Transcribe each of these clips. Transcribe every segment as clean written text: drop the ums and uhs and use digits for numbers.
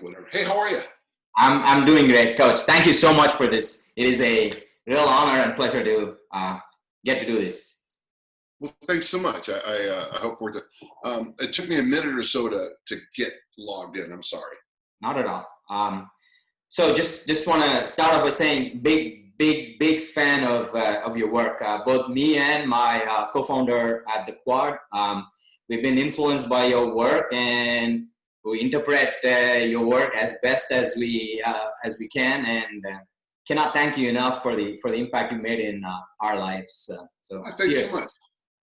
Whatever. Hey, how are you? I'm doing great, Coach. Thank you so much for this. It is a real honor and pleasure to get to do this. Well, thanks so much. I hope we're. It took me a minute or so to get logged in. I'm sorry. Not at all. So just want to start off by saying big fan of your work. Both me and my co-founder at the Quad, we've been influenced by your work, and we interpret your work as best as we can, and cannot thank you enough for the impact you made in our lives. Thanks so much.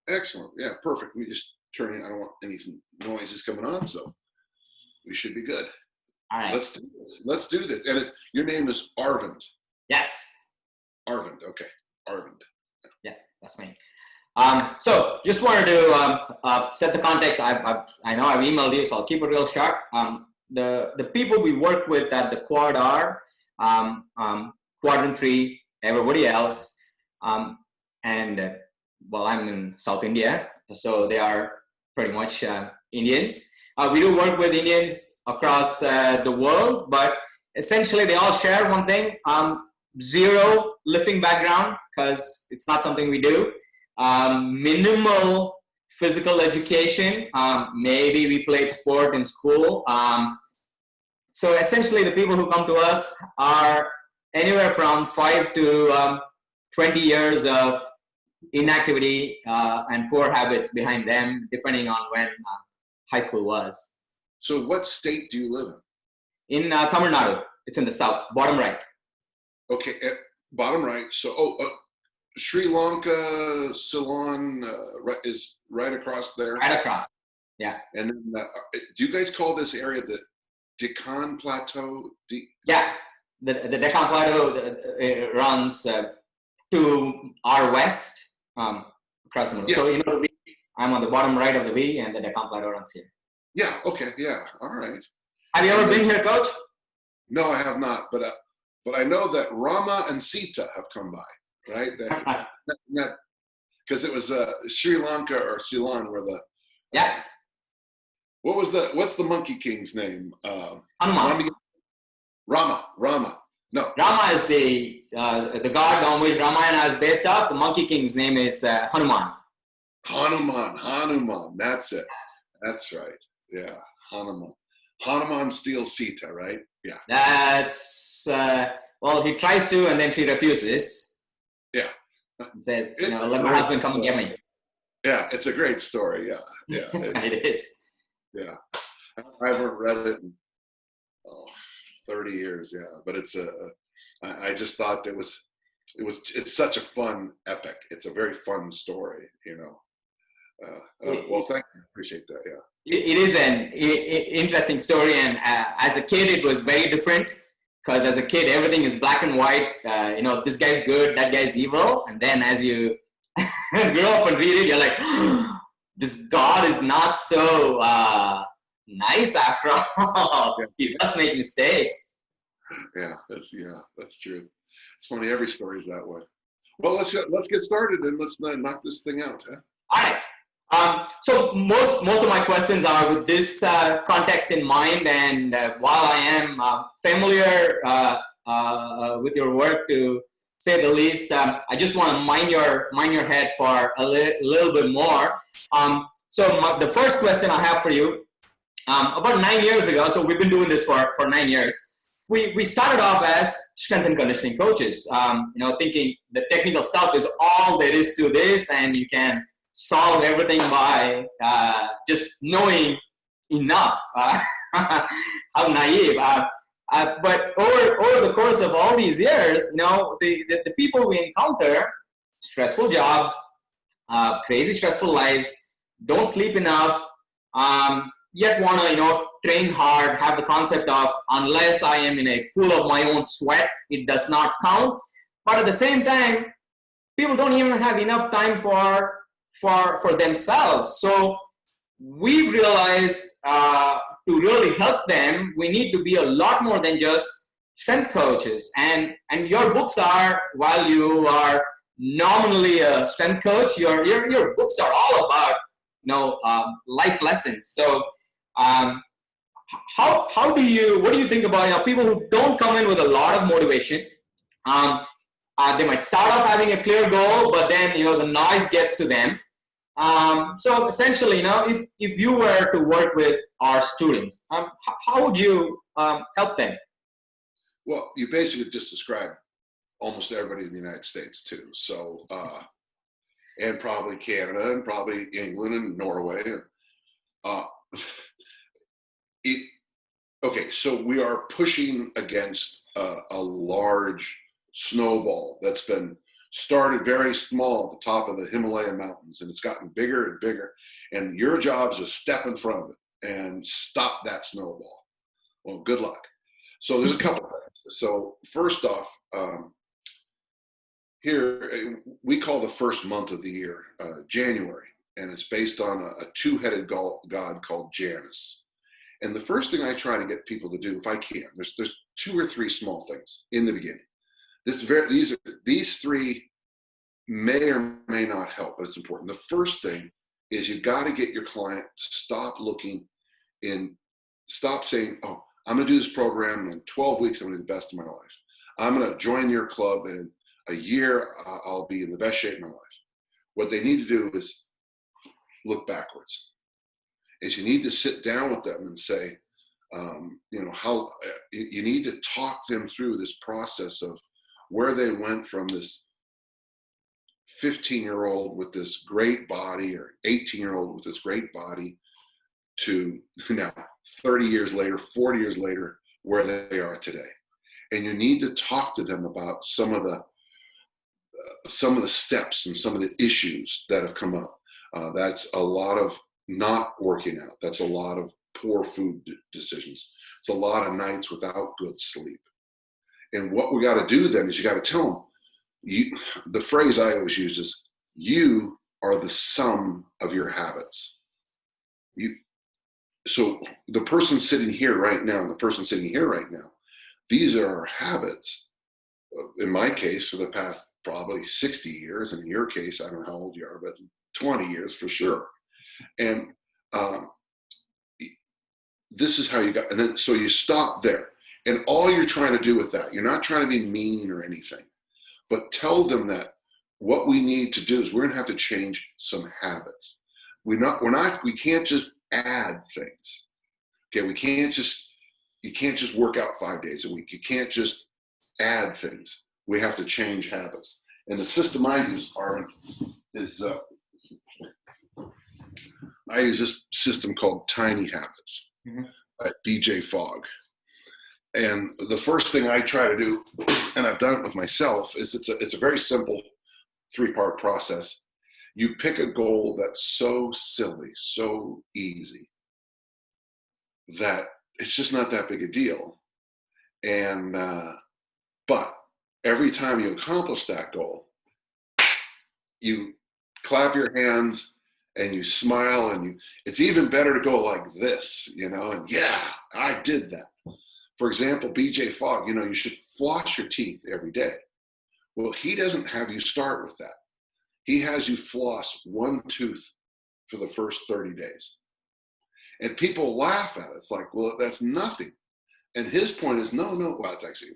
Excellent. Yeah, perfect. We just turn in. I don't want any noises coming on, so we should be good. All right. Let's do this. And your name is Arvind. Yes. Arvind. Okay. Arvind. Yes, that's me. So just wanted to set the context. I know I've emailed you, so I'll keep it real short. The people we work with at the Quad are Quadrant 3, everybody else, and well, I'm in South India, so they are pretty much Indians. We do work with Indians across the world, but essentially they all share one thing: zero lifting background, because it's not something we do. Minimal physical education. Maybe we played sport in school. So essentially the people who come to us are anywhere from 5 to 20 years of inactivity and poor habits behind them, depending on when high school was. So what state do you live in? In Tamil Nadu. It's in the south, bottom right. Okay, bottom right. So, Sri Lanka, Ceylon is right across there? Right across, yeah. And then, do you guys call this area the Deccan Plateau? Yeah, the Deccan Plateau runs to our west, across the middle. Yeah. So, you know, I'm on the bottom right of the V, and the Deccan Plateau runs here. Yeah, okay, yeah, all right. Have you ever been here, Coach? No, I have not, but I know that Rama and Sita have come by, right? Because it was Sri Lanka or Ceylon where the yeah. What's the Monkey King's name? Hanuman. Rama. No. Rama is the god on which Ramayana is based off. The Monkey King's name is Hanuman. Hanuman. That's it. That's right. Yeah, Hanuman. Hanuman steals Sita, right? Yeah. That's well, he tries to, and then she refuses. Yeah. He says, let my husband come and get me. Yeah, it's a great story. Yeah. It is. Yeah. I haven't read it in 30 years. Yeah, but it's I just thought it's such a fun epic. It's a very fun story, well, thank you. Appreciate that. Yeah. It is an interesting story, and as a kid, it was very different. Because as a kid, everything is black and white. This guy's good, that guy's evil. And then as you grow up and read it, you're like, this God is not so nice after all. He does make mistakes. Yeah, that's true. It's funny. Every story is that way. Well, let's get started and let's knock this thing out. Huh? All right. So most of my questions are with this context in mind, and while I am familiar with your work, to say the least, I just want to mine your head for a little bit more. So the first question I have for you, about 9 years ago, so we've been doing this for 9 years. We started off as strength and conditioning coaches, thinking the technical stuff is all there is to this, and you can solve everything by just knowing enough. How naive. But over the course of all these years, the people we encounter, stressful jobs, crazy stressful lives, don't sleep enough, yet want to train hard, have the concept of unless I am in a pool of my own sweat, it does not count. But at the same time, people don't even have enough time for themselves. So we've realized to really help them, we need to be a lot more than just strength coaches. And your books are, while you are nominally a strength coach, your books are all about life lessons. So What do you think about, people who don't come in with a lot of motivation? They might start off having a clear goal, but then, the noise gets to them. So essentially, if you were to work with our students, how would you help them? Well, you basically just described almost everybody in the United States too. So, and probably Canada and probably England and Norway. Uh, okay, so we are pushing against a large snowball that's been started very small at the top of the Himalaya mountains, and it's gotten bigger and bigger. And your job is to step in front of it and stop that snowball. Well, good luck. So there's a couple of things. So first off, here we call the first month of the year January, and it's based on a two-headed god called Janus. And the first thing I try to get people to do, if I can, there's 2 or 3 small things in the beginning. These 3 may or may not help, but it's important. The first thing is you got to get your client to stop stop saying, oh, I'm going to do this program, and in 12 weeks, I'm going to be the best of my life. I'm going to join your club, and in a year, I'll be in the best shape of my life. What they need to do is look backwards. Is you need to sit down with them and say, how you need to talk them through this process of where they went from this 15-year-old with this great body or 18-year-old with this great body to now 30 years later, 40 years later, where they are today. And you need to talk to them about some of the steps and some of the issues that have come up. That's a lot of not working out. That's a lot of poor food decisions. It's a lot of nights without good sleep. And what we got to do then is you got to tell them, the phrase I always use is, you are the sum of your habits. So the person sitting here right now, and the person sitting here right now, these are our habits. In my case, for the past probably 60 years, and in your case, I don't know how old you are, but 20 years for sure. And this is how you got, and then so you stop there. And all you're trying to do with that, you're not trying to be mean or anything, but tell them that what we need to do is we're gonna have to change some habits. We can't just add things. Okay, you can't just work out 5 days a week. You can't just add things. We have to change habits. And the system I use, Arvind, is I use this system called Tiny Habits by BJ Fogg. And the first thing I try to do, and I've done it with myself, is it's a very simple 3-part process. You pick a goal that's so silly, so easy, that it's just not that big a deal. And but every time you accomplish that goal, you clap your hands and you smile, and it's even better to go like this, and yeah, I did that. For example, BJ Fogg, you should floss your teeth every day. Well, he doesn't have you start with that. He has you floss 1 tooth for the first 30 days. And people laugh at it. It's like, well, that's nothing. And his point is, no, well, it's actually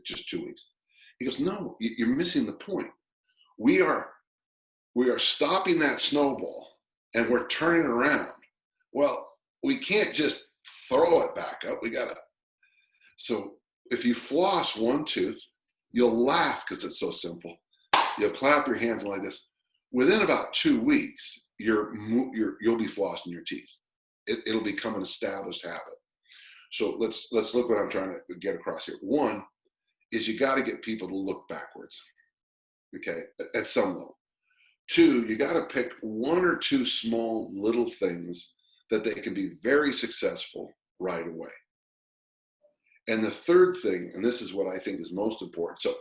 just 2 weeks. He goes, no, you're missing the point. We are stopping that snowball, and we're turning around. Well, we can't just throw it back up. So if you floss 1 tooth, you'll laugh because it's so simple. You'll clap your hands like this. Within about 2 weeks, you'll be flossing your teeth. It'll become an established habit. So let's look what I'm trying to get across here. 1 is you got to get people to look backwards, okay, at some level. 2, you got to pick 1 or 2 small little things that they can be very successful right away. And the third thing, and this is what I think is most important, so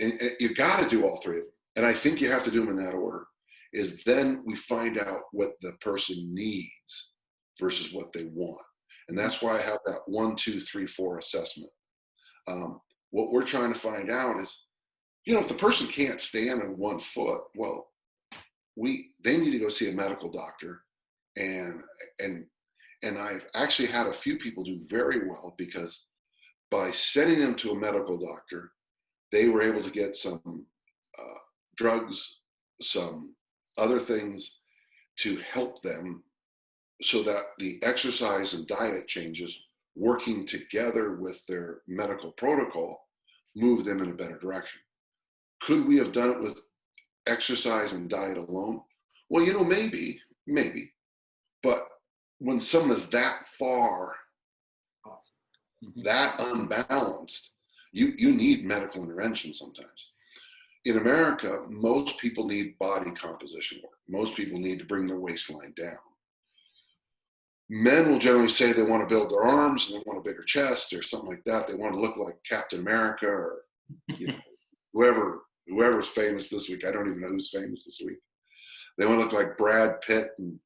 and you got to do all 3 of them, and I think you have to do them in that order, is then we find out what the person needs versus what they want. And that's why I have that 1, 2, 3, 4 assessment. What we're trying to find out is, if the person can't stand on 1 foot, well, they need to go see a medical doctor, and And I've actually had a few people do very well because by sending them to a medical doctor, they were able to get some drugs, some other things to help them so that the exercise and diet changes working together with their medical protocol move them in a better direction. Could we have done it with exercise and diet alone? Well, maybe, but when someone is that far, that unbalanced, you need medical intervention sometimes. In America, most people need body composition work. Most people need to bring their waistline down. Men will generally say they want to build their arms and they want a bigger chest or something like that. They want to look like Captain America or whoever's famous this week. I don't even know who's famous this week. They want to look like Brad Pitt and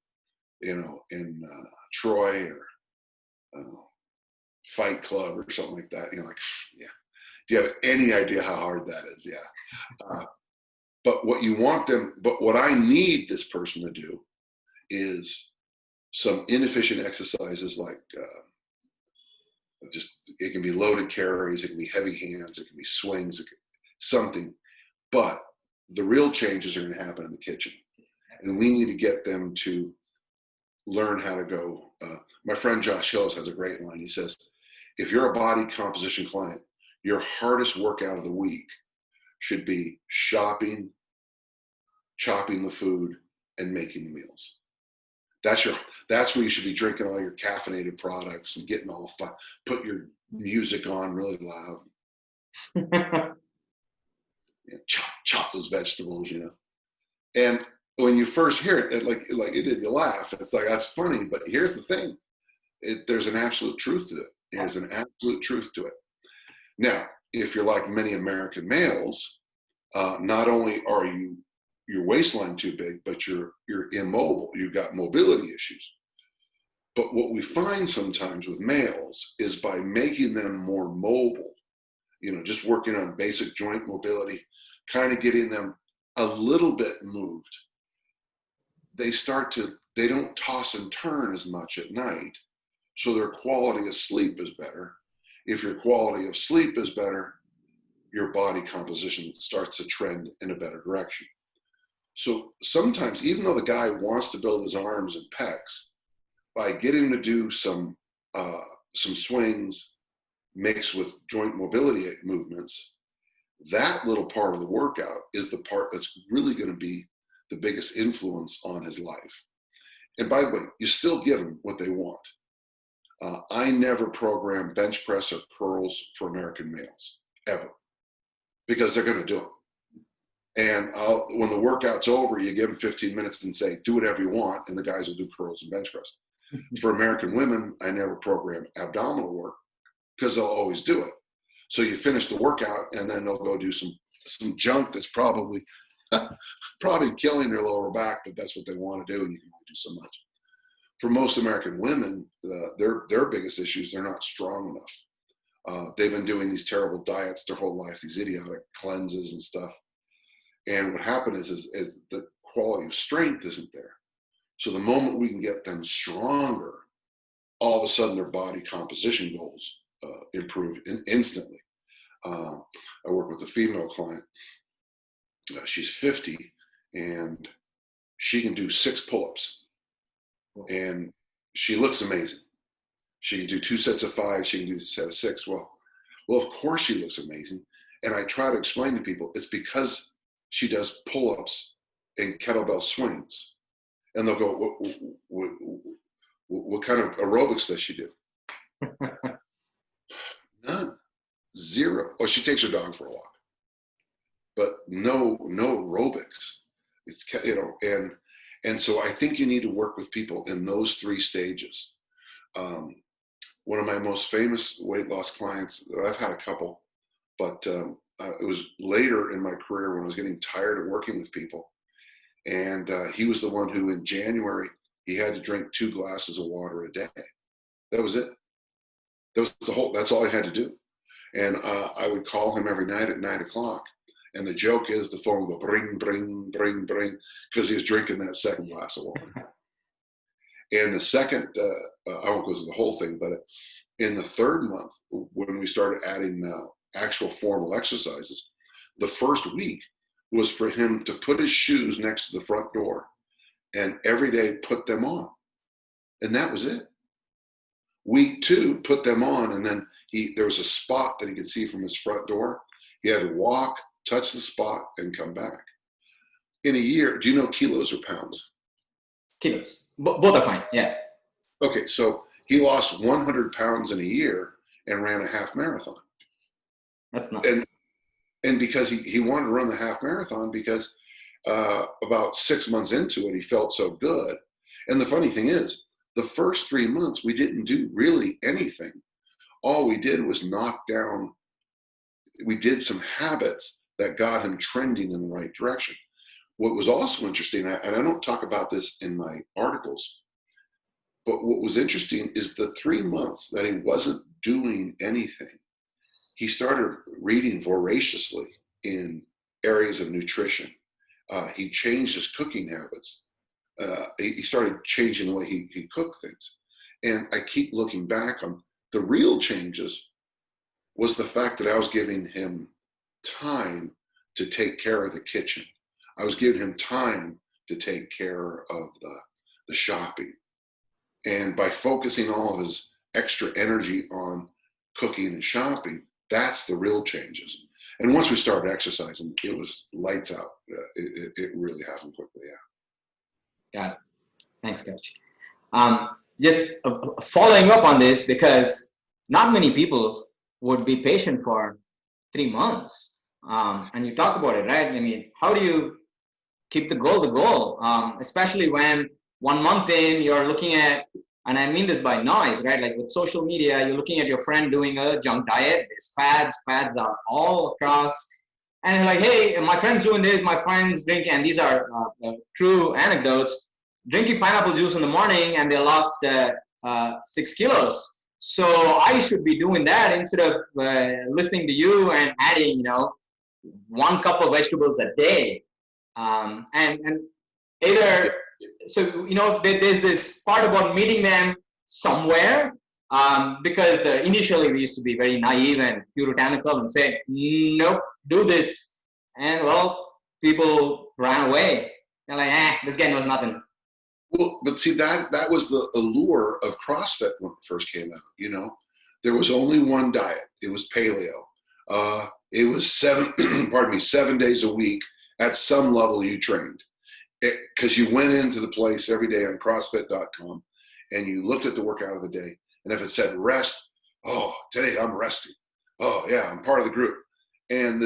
in Troy or Fight Club or something like that. Yeah. Do you have any idea how hard that is? Yeah. But what I need this person to do is some inefficient exercises like it can be loaded carries, it can be heavy hands, it can be swings, something. But the real changes are going to happen in the kitchen. And we need to get them to learn how to go. My friend Josh Hills has a great line. He says, if you're a body composition client, your hardest workout of the week should be shopping, chopping the food, and making the meals. That's where you should be drinking all your caffeinated products and getting all fun. Put your music on really loud. Chop those vegetables, And when you first hear it, like it did, you laugh. It's like, that's funny, but here's the thing. There's an absolute truth to it. There's an absolute truth to it. Now, if you're like many American males, not only are your waistline too big, but you're immobile. You've got mobility issues. But what we find sometimes with males is by making them more mobile, just working on basic joint mobility, kind of getting them a little bit moved, they don't toss and turn as much at night. So their quality of sleep is better. If your quality of sleep is better, your body composition starts to trend in a better direction. So sometimes, even though the guy wants to build his arms and pecs, by getting him to do some swings mixed with joint mobility movements, that little part of the workout is the part that's really going to be the biggest influence on his life. And by the way, you still give them what they want. I never program bench press or curls for American males, ever, because they're going to do them. And when the workout's over, you give them 15 minutes and say, do whatever you want, and the guys will do curls and bench press. For American women, I never program abdominal work because they'll always do it. So you finish the workout, and then they'll go do some junk that's probably killing their lower back, but that's what they want to do, and you can only do so much. For most American women, their biggest issue is they're not strong enough. They've been doing these terrible diets their whole life, these idiotic cleanses and stuff. And what happened is the quality of strength isn't there. So the moment we can get them stronger, all of a sudden their body composition goals improve instantly. I work with a female client. She's 50 and she can do 6 pull-ups. And she looks amazing. She can do 2 sets of 5. She can do a set of 6. Well, of course she looks amazing. And I try to explain to people it's because she does pull-ups and kettlebell swings. And they'll go, what kind of aerobics does she do? None. 0. Oh, she takes her dog for a walk. But no aerobics. It's, and so I think you need to work with people in those 3 stages. One of my most famous weight loss clients, I've had a couple, but it was later in my career when I was getting tired of working with people. And he was the one who in January, he had to drink 2 glasses of water a day. That was it. That's all he had to do. And I would call him every night at 9 o'clock. And the joke is the phone would go bring, bring, bring, bring, because he was drinking that 2nd glass of water. And the second, I won't go through the whole thing, but in the third month, when we started adding actual formal exercises, the first week was for him to put his shoes next to the front door and every day put them on. And that was it. Week 2, put them on, and then there was a spot that he could see from his front door. He had to walk, touch the spot, and come back. In a year, do you know kilos or pounds? Kilos. Both are fine. Yeah. Okay, so he lost 100 pounds in a year and ran a half marathon. That's nuts. And because he wanted to run the half marathon because about 6 months into it, he felt so good. And the funny thing is, the first 3 months, we didn't do really anything. All we did was knock down, we did some habits that got him trending in the right direction. What was also interesting, and I don't talk about this in my articles, but what was interesting is the 3 months that he wasn't doing anything, he started reading voraciously in areas of nutrition. He changed his cooking habits. He started changing the way he cooked things. And I keep looking back on the real changes was the fact that I was giving him time to take care of the kitchen. I was giving him time to take care of the shopping. And by focusing all of his extra energy on cooking and shopping, that's the real changes. And once we started exercising, it was lights out. It really happened quickly, yeah. Got it. Thanks, Coach. Just following up on this, because not many people would be patient for 3 months. And you talk about it, right? I mean, how do you keep the goal, especially when 1 month in, you're looking at, and I mean this by noise, right? Like with social media, you're looking at your friend doing a junk diet. There's fads are all across. And you're like, hey, my friend's doing this, my friend's drinking, and these are true anecdotes, drinking pineapple juice in the morning and they lost 6 kilos. So I should be doing that instead of listening to you and adding, 1 cup of vegetables a day. And either, so, there's this part about meeting them somewhere, because initially we used to be very naive and puritanical and say, nope, do this. And well, people ran away. They're like, this guy knows nothing. Well, but see, that was the allure of CrossFit when it first came out. There was only one diet. It was paleo. It was 7 days a week. At some level you trained, because you went into the place every day on CrossFit.com and you looked at the workout of the day. And if it said rest, oh, today I'm resting. Oh yeah, I'm part of the group. And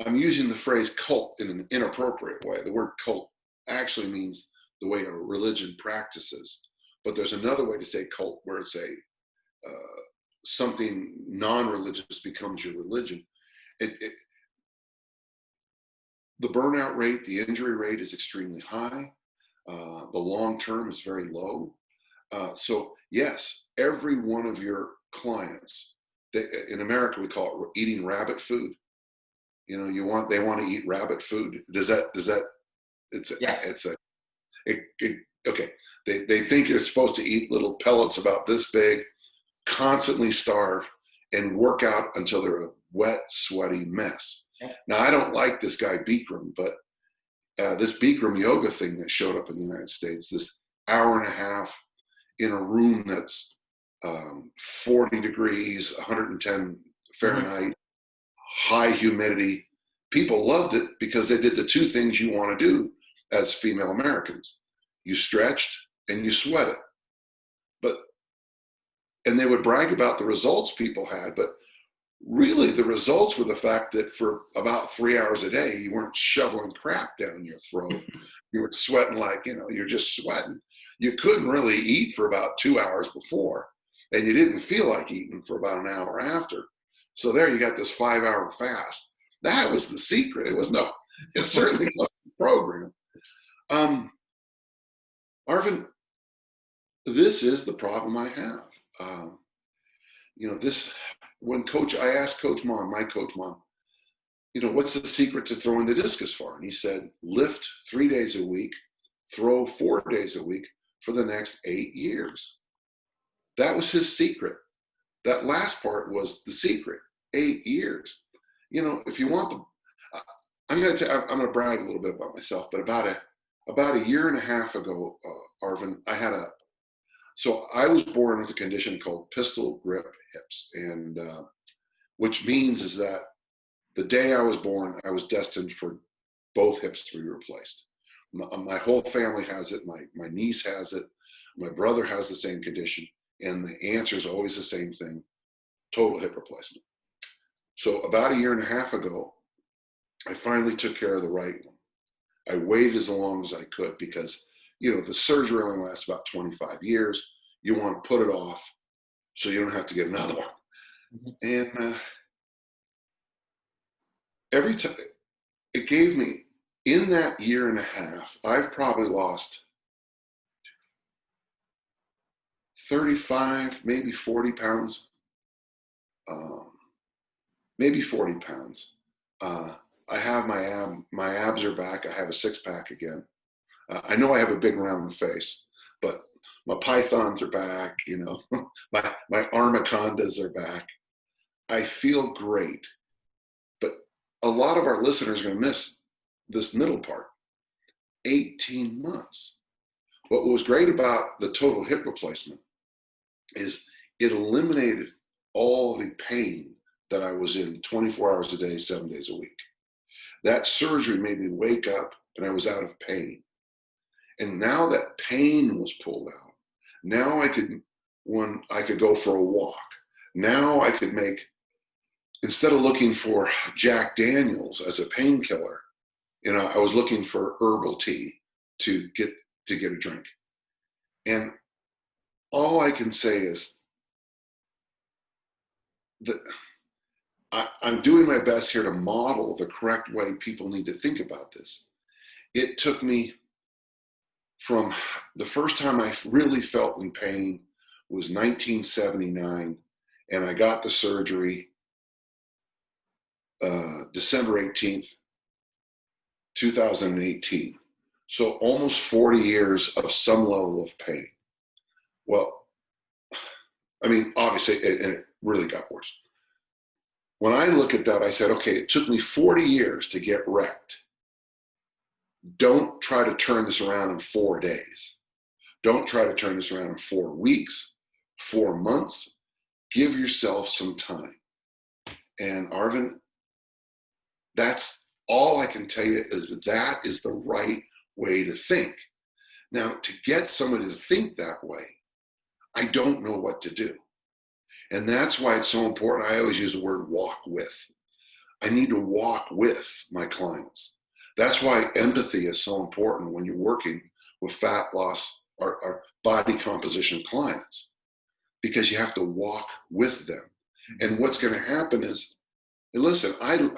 I'm using the phrase cult in an inappropriate way. The word cult actually means the way a religion practices. But there's another way to say cult where it's something non-religious becomes your religion. The burnout rate, the injury rate is extremely high. The long term is very low. So yes, every one of your clients, in America we call it eating rabbit food. They want to eat rabbit food. Okay. They think you're supposed to eat little pellets about this big, constantly starve, and work out until they're a wet, sweaty mess. Now, I don't like this guy Bikram, but this Bikram yoga thing that showed up in the United States, this hour and a half in a room that's 40 degrees, 110 Fahrenheit, high humidity. People loved it because they did the 2 things you want to do as female Americans. You stretched and you sweated. And they would brag about the results people had, but really the results were the fact that for about 3 hours a day, you weren't shoveling crap down your throat. You were sweating like, you're just sweating. You couldn't really eat for about 2 hours before, and you didn't feel like eating for about an hour after. So there you got this 5-hour fast. That was the secret. It certainly wasn't the program. Arvind, this is the problem I have. When I asked my coach Mon, what's the secret to throwing the discus far? And he said, lift 3 days a week, throw 4 days a week for the next 8 years. That was his secret. That last part was the secret. 8 years. You know, if you want the, I'm going to brag a little bit about myself, but about a year and a half ago, Arvin, so I was born with a condition called pistol grip hips, and which means is that the day I was born, I was destined for both hips to be replaced. My whole family has it. My niece has it. My brother has the same condition, and the answer is always the same thing: total hip replacement. So about a year and a half ago, I finally took care of the right one. I waited as long as I could because, you know, the surgery only lasts about 25 years. You want to put it off so you don't have to get another one. Mm-hmm. And every time it gave me, in that year and a half, I've probably lost 35, maybe 40 pounds. Maybe 40 pounds. I have my abs are back. I have a 6-pack again. I know I have a big round face, but my pythons are back, you know, my armacondas are back. I feel great, but a lot of our listeners are going to miss this middle part. 18 months. What was great about the total hip replacement is it eliminated all the pain that I was in 24 hours a day, 7 days a week. That surgery made me wake up and I was out of pain. And now that pain was pulled out, now I could go for a walk. Now I could make, instead of looking for Jack Daniels as a painkiller, you know, I was looking for herbal tea to get a drink. And all I can say is that I'm doing my best here to model the correct way people need to think about this. It took me from the first time I really felt in pain was 1979, and I got the surgery December 18th, 2018. So almost 40 years of some level of pain. Well, I mean, obviously, and it really got worse. When I look at that, I said, okay, it took me 40 years to get wrecked. Don't try to turn this around in 4 days. Don't try to turn this around in 4 weeks, 4 months. Give yourself some time. And Arvin, that's all I can tell you, is that is the right way to think. Now, to get somebody to think that way, I don't know what to do. And that's why it's so important. I always use the word walk with. I need to walk with my clients. That's why empathy is so important when you're working with fat loss or body composition clients, because you have to walk with them. And what's going to happen is, listen, I'm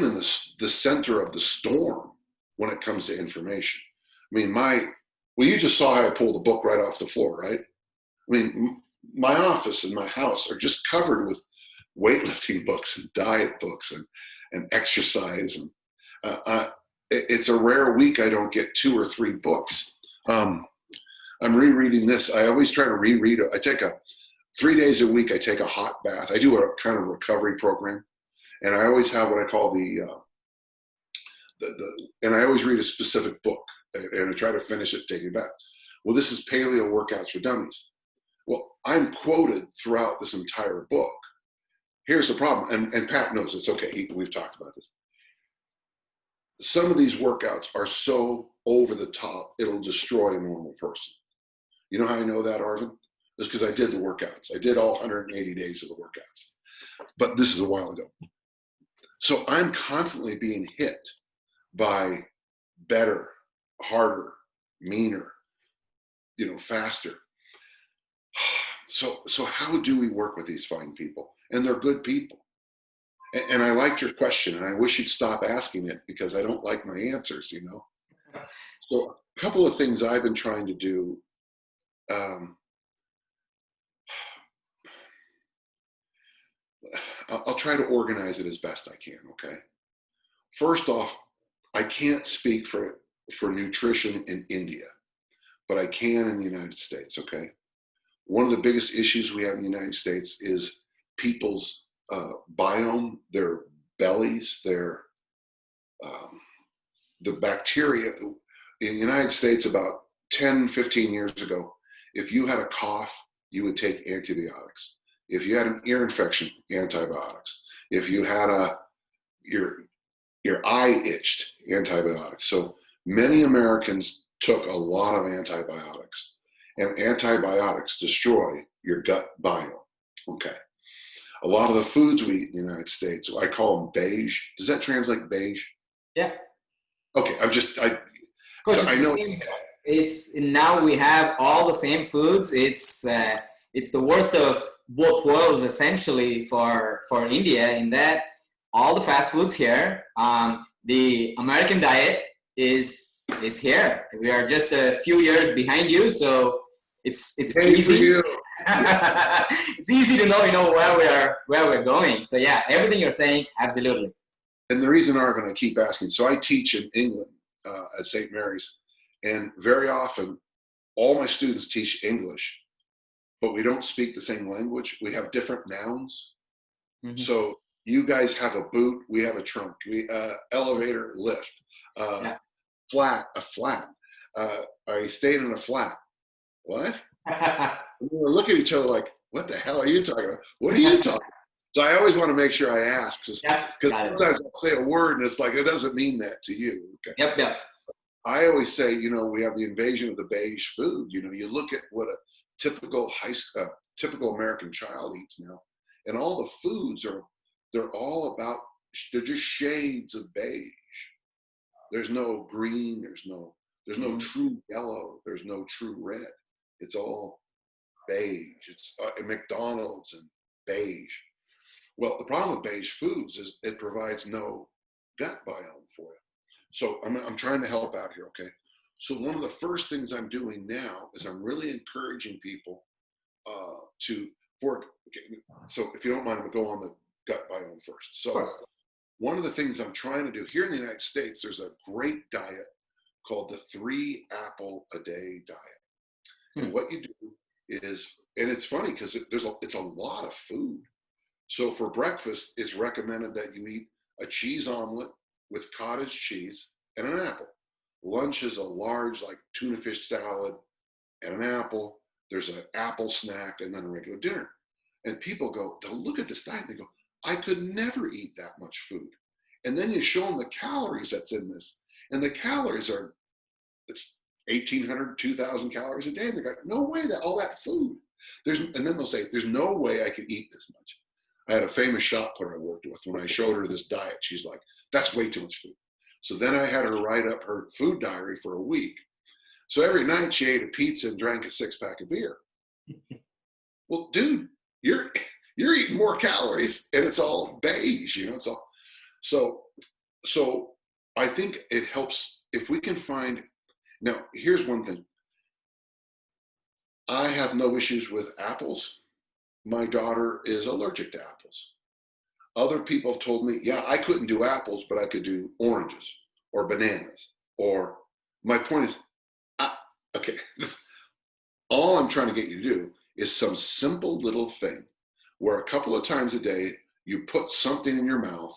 in the center of the storm when it comes to information. I mean, well, you just saw how I pulled the book right off the floor, right? I mean, my office and my house are just covered with weightlifting books and diet books and exercise. And it's a rare week I don't get 2 or 3 books. I'm rereading this. I always try to reread it. I take 3 days a week, I take a hot bath. I do a kind of recovery program. And I always have what I call and I always read a specific book and I try to finish it taking a bath. Well, this is Paleo Workouts for Dummies. Well, I'm quoted throughout this entire book. Here's the problem, and Pat knows it's okay. We've talked about this. Some of these workouts are so over the top, it'll destroy a normal person. You know how I know that, Arvin? It's because I did the workouts. I did all 180 days of the workouts. But this is a while ago. So I'm constantly being hit by better, harder, meaner, you know, faster. So how do we work with these fine people? And they're good people. And I liked your question, and I wish you'd stop asking it because I don't like my answers, you know. So a couple of things I've been trying to do. I'll try to organize it as best I can, okay? First off, I can't speak for for nutrition in India, but I can in the United States, okay? One of the biggest issues we have in the United States is people's biome, their bellies, the bacteria. In the United States about 10, 15 years ago, if you had a cough, you would take antibiotics. If you had an ear infection, antibiotics. If you had your eye itched, antibiotics. So many Americans took a lot of antibiotics, and antibiotics destroy your gut biome. Okay. A lot of the foods we eat in the United States, I call them beige. Does that translate beige? Yeah. Okay. Course, So I it's know. the same. It's now we have all the same foods. It's the worst of both worlds essentially for India in that all the fast foods here. The American diet is here. We are just a few years behind you, so it's easy. It's easy to know where we're going. So yeah, everything you're saying, absolutely. And the reason, Arvin, I keep asking. So I teach in England at St. Mary's, and very often all my students teach English, but we don't speak the same language. We have different nouns. Mm-hmm. So you guys have a boot, we have a trunk. We elevator, lift, flat, a flat. Are you staying in a flat? What? We look at each other like, what the hell are you talking about? What are you talking about? So I always want to make sure I ask, because sometimes I'll say a word and it's like, it doesn't mean that to you. Okay? Yep. I always say, we have the invasion of the beige food. You look at what a typical typical American child eats now, and all the foods they're just shades of beige. There's no green. There's no true yellow. There's no true red. It's all beige. It's McDonald's and beige. Well, the problem with beige foods is it provides no gut biome for you. So I'm trying to help out here, okay? So one of the first things I'm doing now is I'm really encouraging people so if you don't mind, I'm gonna go on the gut biome first. So one of the things I'm trying to do here in the United States, there's a great diet called the 3 apple a day diet. And what you do is, and it's funny because it's a lot of food. So for breakfast, it's recommended that you eat a cheese omelet with cottage cheese and an apple. Lunch is a large like tuna fish salad and an apple. There's an apple snack and then a regular dinner. And people they'll look at this diet and they go, I could never eat that much food. And then you show them the calories that's in this. And the calories it's 1,800, 2,000 calories a day. And they're like, no way, that all that food. And then they'll say, there's no way I could eat this much. I had a famous shot putter I worked with. When I showed her this diet, she's like, that's way too much food. So then I had her write up her food diary for a week. So every night she ate a pizza and drank a 6-pack of beer. Well, dude, you're eating more calories and it's all beige, it's all. So I think it helps if we can find. Now, here's one thing. I have no issues with apples. My daughter is allergic to apples. Other people have told me, yeah, I couldn't do apples, but I could do oranges or bananas. Or my point is, okay, all I'm trying to get you to do is some simple little thing where a couple of times a day you put something in your mouth.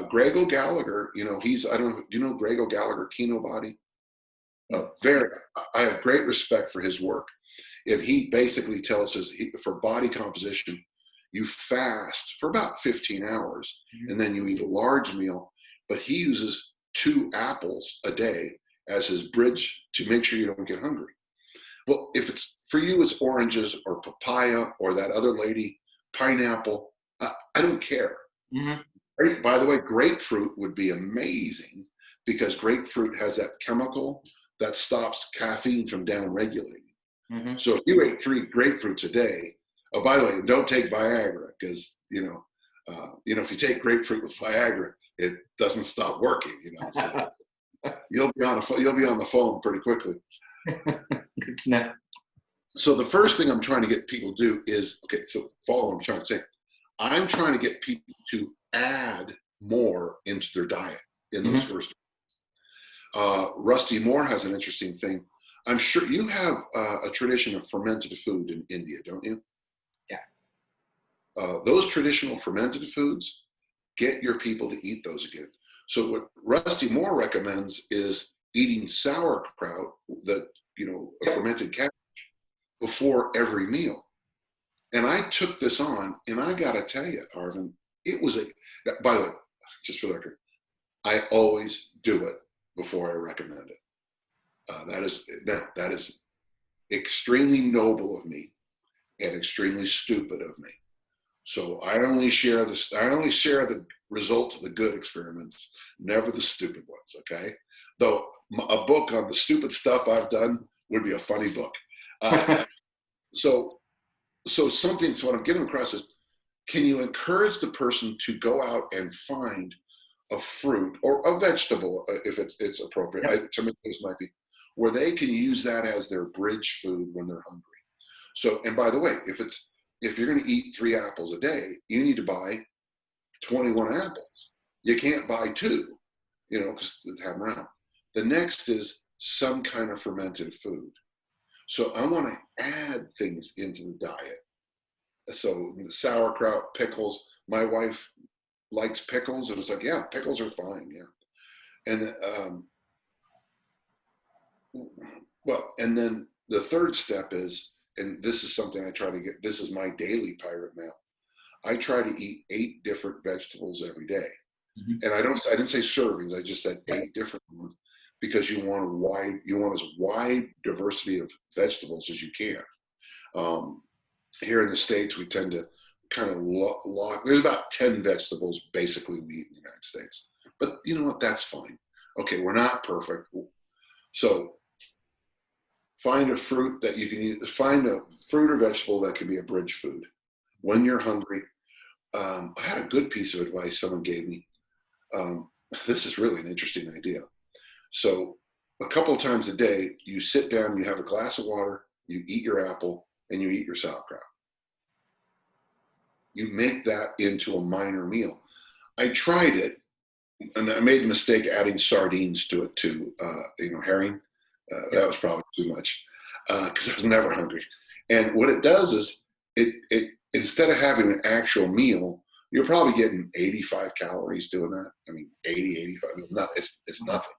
Greg O'Gallagher, I don't know, do you know Greg O'Gallagher, Kinobody? I have great respect for his work. And he basically tells us for body composition, you fast for about 15 hours and then you eat a large meal, but he uses 2 apples a day as his bridge to make sure you don't get hungry. Well, if it's for you, it's oranges or papaya or that other lady, pineapple. I don't care. Mm-hmm. By the way, grapefruit would be amazing because grapefruit has that chemical that stops caffeine from downregulating. Mm-hmm. So if you ate 3 grapefruits a day, oh, by the way, don't take Viagra because, if you take grapefruit with Viagra, it doesn't stop working, so you'll be on the phone pretty quickly. Good to know. So the first thing I'm trying to get people to do is, okay, so follow what I'm trying to say. I'm trying to get people to add more into their diet in those first weeks. Rusty Moore has an interesting thing. I'm sure you have a tradition of fermented food in India, don't you? Yeah. Those traditional fermented foods, get your people to eat those again. So what Rusty Moore recommends is eating sauerkraut, a fermented cabbage, before every meal. And I took this on, and I got to tell you, Arvind, it was by the way, just for the record, I always do it before I recommend it. That is extremely noble of me and extremely stupid of me. So I only share the results of the good experiments, never the stupid ones. Okay, though a book on the stupid stuff I've done would be a funny book. So what I'm getting across is, can you encourage the person to go out and find a fruit or a vegetable, if it's appropriate? Yep. Tomatoes might be, where they can use that as their bridge food when they're hungry. So, and by the way, if you're going to eat 3 apples a day, you need to buy 21 apples. You can't buy 2, because they have them around. The next is some kind of fermented food. So I want to add things into the diet. So the sauerkraut, pickles. My wife likes pickles, and it's like, yeah, pickles are fine, yeah. And and then the third step is, and this is something I try to get. This is my daily pirate map. I try to eat 8 different vegetables every day, and I didn't say servings. I just said 8 different ones, because you want as wide diversity of vegetables as you can. Here in the States, we tend to kind of lock. There's about 10 vegetables basically we eat in the United States, but you know what? That's fine. Okay, we're not perfect, so find a fruit that you can use. Find a fruit or vegetable that can be a bridge food when you're hungry. I had a good piece of advice someone gave me. This is really an interesting idea. So a couple of times a day, you sit down, you have a glass of water, you eat your apple, and you eat your sauerkraut. You make that into a minor meal. I tried it, and I made the mistake adding sardines to it too. Herring. That was probably too much, because I was never hungry. And what it does is, it instead of having an actual meal, you're probably getting 85 calories doing that. I mean, 80, 85. It's nothing.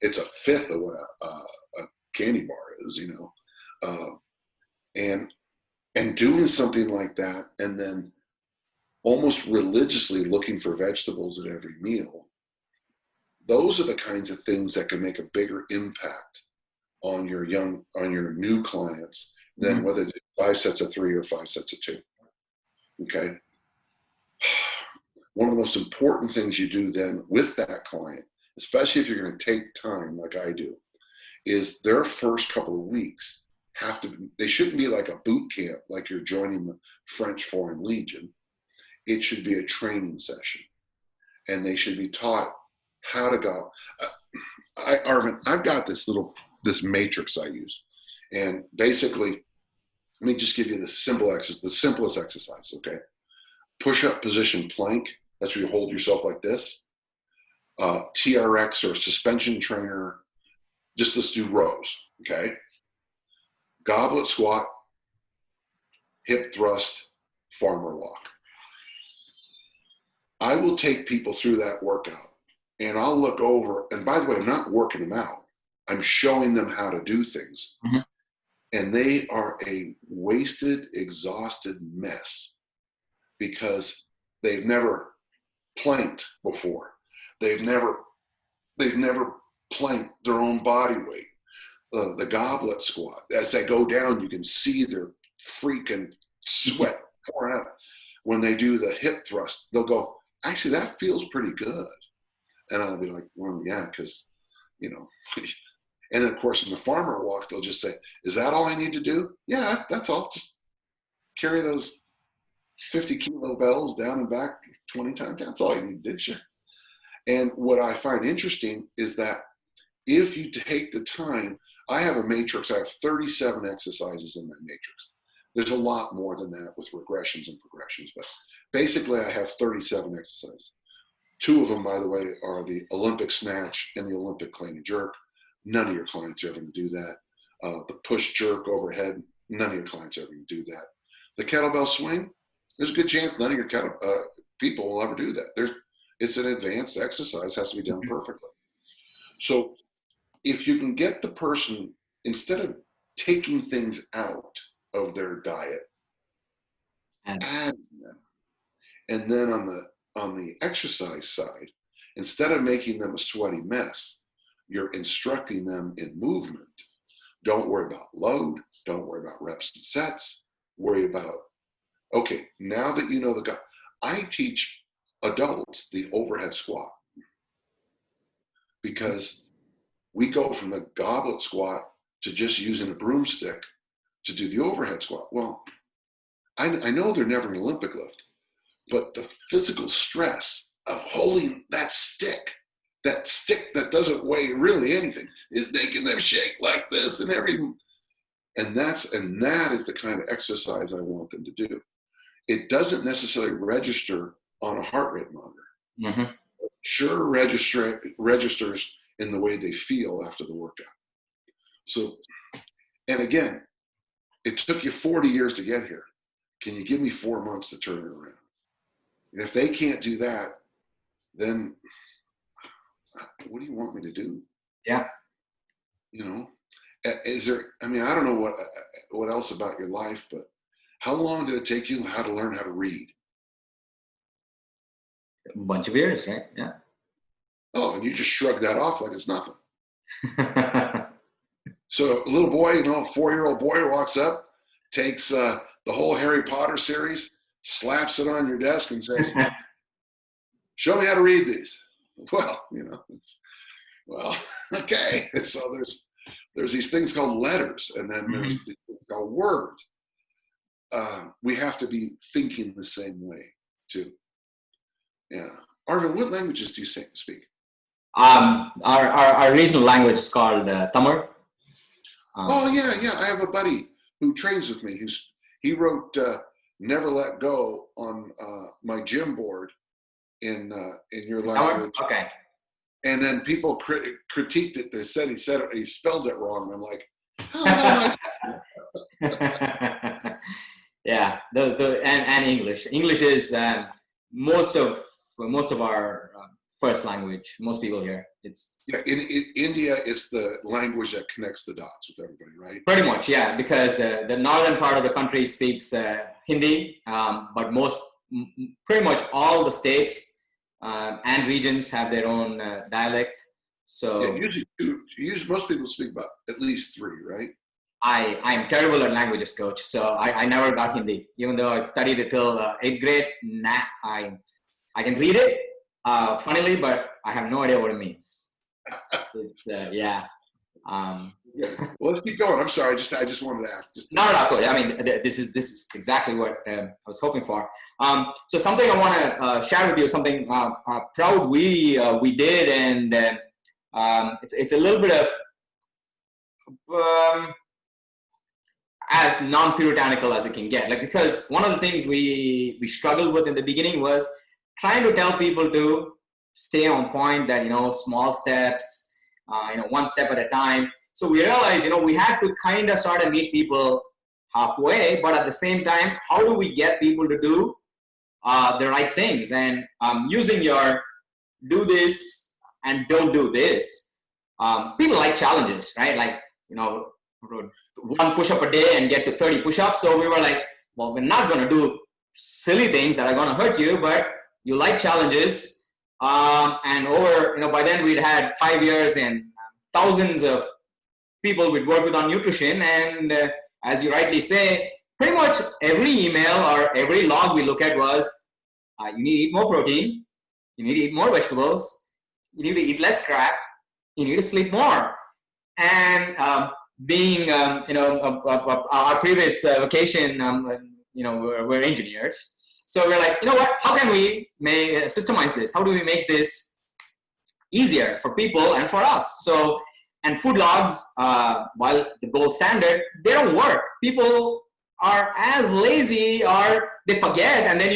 It's a fifth of what a candy bar is, and doing something like that, and then almost religiously looking for vegetables at every meal. Those are the kinds of things that can make a bigger impact on your new clients than whether it's 5 sets of 3 or 5 sets of 2. Okay. One of the most important things you do then with that client, especially if you're going to take time like I do, is their first couple of weeks they shouldn't be like a boot camp, like you're joining the French Foreign Legion. It should be a training session, and they should be taught how to go. Arvind, I've got this matrix I use, and basically, let me just give you the simplest exercise. Okay, push-up position plank. That's where you hold yourself like this. TRX or suspension trainer. Let's do rows. Okay. Goblet squat, hip thrust, farmer walk. I will take people through that workout, and I'll look over, and by the way, I'm not working them out. I'm showing them how to do things. And they are a wasted, exhausted mess because they've never planked before. They've never planked their own body weight. The goblet squat, as they go down, you can see their freaking sweat pouring out. When they do the hip thrust, they'll go, actually, that feels pretty good. And I'll be like, well, yeah, because, and then of course in the farmer walk, they'll just say, is that all I need to do? Yeah, that's all. Just carry those 50 kilo bells down and back 20 times. That's all you need to do, sure. And what I find interesting is that if you take the time, I have a matrix. I have 37 exercises in my matrix. There's a lot more than that with regressions and progressions, but basically I have 37 exercises. Two of them, by the way, are the Olympic snatch and the Olympic clean and jerk. None of your clients are ever going to do that. The push jerk overhead, none of your clients are ever going to do that. The kettlebell swing, there's a good chance none of your people will ever do that. It's an advanced exercise, has to be done perfectly. So if you can get the person, instead of taking things out of their diet, adding them, and then on the exercise side, instead of making them a sweaty mess, you're instructing them in movement. Don't worry about load. Don't worry about reps and sets. Worry about, okay, now that you know the guy, I teach adults the overhead squat because we go from the goblet squat to just using a broomstick to do the overhead squat. Well, I know they're never an Olympic lift, but the physical stress of holding that stick that doesn't weigh really anything is making them shake like this and that is the kind of exercise I want them to do. It doesn't necessarily register on a heart rate monitor. Mm-hmm. Sure registers in the way they feel after the workout. So, and again, it took you 40 years to get here. Can you give me 4 months to turn it around? And if they can't do that, then what do you want me to do? Yeah. You know, is there, I mean, I don't know what else about your life, but how long did it take you how to learn how to read? A bunch of years, right? Yeah. Oh, and you just shrug that off like it's nothing. So a little boy, 4-year-old boy walks up, takes the whole Harry Potter series, slaps it on your desk and says, show me how to read these. Well, okay. So there's these things called letters, and then there's these things called words. We have to be thinking the same way too. Yeah. Arvind, what languages do you speak? Our regional language is called Tamil. Yeah. I have a buddy who trains with me. He wrote "Never Let Go" on my gym board in your language. Okay. And then people critiqued it. They said he spelled it wrong, and I'm like, how the hell am I? Yeah, and English. English is most of our first language. Most people here, it's in India, it's the language that connects the dots with everybody, right? Pretty much, yeah, because the northern part of the country speaks Hindi, but pretty much all the states and regions have their own dialect. So usually most people speak about at least 3, right? I'm terrible at languages, coach. So I never got Hindi, even though I studied it till 8th grade. I can read it, funnily, but I have no idea what it means. Yeah. Well, let's keep going. I'm sorry. I just wanted to ask. No, coach. I mean, this is exactly what I was hoping for. So something I want to share with you, something proud we did, and it's a little bit of as non-puritanical as it can get. Like, because one of the things we struggled with in the beginning was trying to tell people to stay on point, that, small steps, one step at a time. So we realized, we had to kind of sort of meet people halfway, but at the same time, how do we get people to do the right things? And using your do this and don't do this. People like challenges, right? Like, 1 push-up a day and get to 30 push-ups. So we were like, well, we're not going to do silly things that are going to hurt you, but you like challenges. And by then we'd had 5 years and thousands of people we'd work with on nutrition. And as you rightly say, pretty much every email or every log we look at was, you need to eat more protein. You need to eat more vegetables. You need to eat less crap. You need to sleep more. And being, our previous vocation, we're engineers. So we're like, what? How can we systemize this? How do we make this easier for people and for us? So, and food logs, while the gold standard, they don't work. People are as lazy, or they forget, and then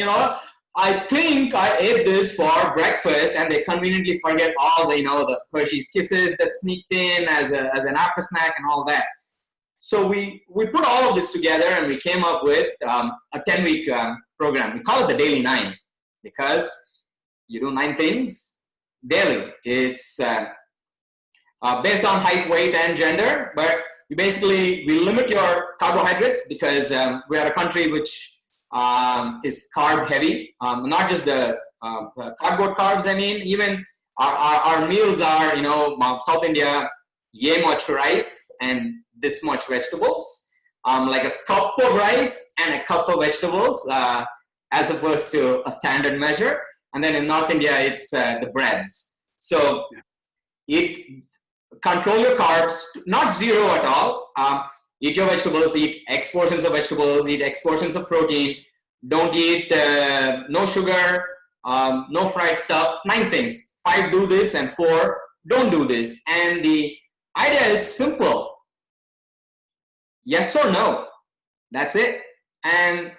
I think I ate this for breakfast, and they conveniently forget all the, the Hershey's Kisses that sneaked in as an after snack and all that. So we put all of this together, and we came up with a 10-week program. We call it the Daily 9 because you do 9 things daily. It's based on height, weight, and gender, but we limit your carbohydrates because we are a country which is carb heavy, not just the cardboard carbs. I mean, even our meals are, South India, yay much rice and this much vegetables, like a cup of rice and a cup of vegetables, as opposed to a standard measure. And then in North India, it's the breads. So control your carbs, not zero at all. Eat your vegetables, eat X portions of vegetables, eat X portions of protein. Don't eat no sugar, no fried stuff. 9 things. 5, do this, and 4, don't do this. And the idea is simple. Yes or no. That's it. And